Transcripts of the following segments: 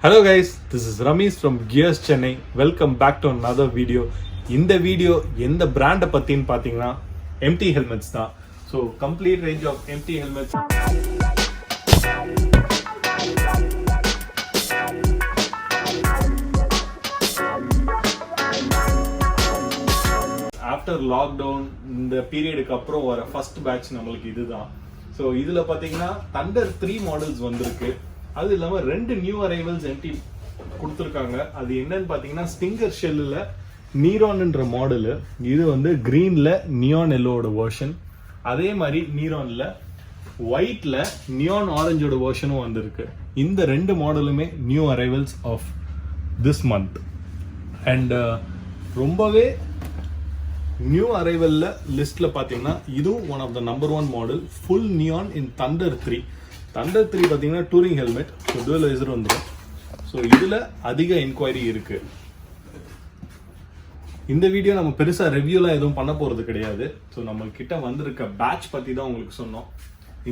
Hello guys, this is Ramesh from Gears Chennai. Welcome back to another video. இந்த video எந்த பிராண்ட பத்தின்னு பாத்தீங்கன்னா MT helmets தான். So complete range of MT helmets. After lockdown இந்த பீரியடுக்கு அப்புறம் வர first batch நம்மளுக்கு இதுதான். ஸோ இதுல பாத்தீங்கன்னா Thunder3 மாடல்ஸ் வந்திருக்கு. அது இல்லாம ரெண்டு நியூ அரைவல்ஸ் MT கொடுத்துருக்காங்க. அது என்னன்னு பாத்தீங்கன்னா ஸ்டிங்கர் ஷெல்லில் நீரான்ன்ற மாடலு. இது வந்து கிரீன்ல நியான் எல்லோட வெர்ஷன். அதே மாதிரி நீரான்ல ஒயிட்ல நியான் ஆரஞ்சோட வெர்ஷனும் வந்திருக்கு. இந்த ரெண்டு மாடலுமே new arrivals of this month. And ரொம்பவே நியூ அரைவல்ல லிஸ்ட்ல பாத்தீங்கன்னா இதுவும் one of the number 1 model full neon in Thunder3. Thunder3 பாத்தீங்கன்னா டூரிங் ஹெல்மெட், டுவல் வைசர் வந்துடும். ஸோ இதுல அதிக என்கொயரி இருக்கு. இந்த வீடியோ நம்ம பெருசா ரிவ்யூலாம் எதுவும் பண்ண போறது கிடையாது. ஸோ நம்ம கிட்ட வந்திருக்க பேட்ச் பத்தி தான் உங்களுக்கு சொன்னோம்.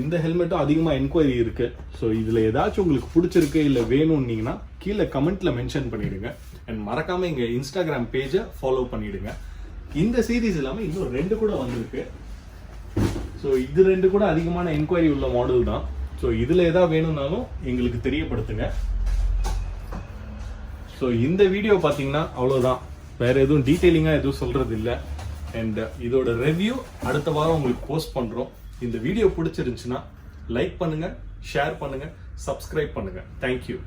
இந்த ஹெல்மெட்டும் அதிகமா என்கொயரி இருக்கு. ஸோ இதுல ஏதாச்சும் உங்களுக்கு பிடிச்சிருக்கு இல்ல வேணும்னீங்கன்னா கீழே கமெண்ட்ல மென்ஷன் பண்ணிடுங்க. அண்ட் மறக்காம எங்க இன்ஸ்டாகிராம் பேஜை ஃபாலோ பண்ணிடுங்க. இந்த சீரீஸ் இல்லாம இன்னும் ரெண்டு கூட வந்திருக்கு. ஸோ இது ரெண்டு கூட அதிகமான என்கொயரி உள்ள மாடல் தான். ஸோ இதுல ஏதாவது வேணும்னாலும் எங்களுக்கு தெரியப்படுத்துங்க. ஸோ இந்த வீடியோ பார்த்தீங்கன்னா அவ்வளோதான், வேற எதுவும் டீட்டெயிலிங்காக எதுவும் சொல்றது இல்லை. அண்ட் இதோட ரிவ்யூ அடுத்த வாரம் உங்களுக்கு போஸ்ட் பண்றோம். இந்த வீடியோ பிடிச்சிருந்துச்சுன்னா லைக் பண்ணுங்க, ஷேர் பண்ணுங்க, சப்ஸ்கிரைப் பண்ணுங்க. தேங்க்யூ.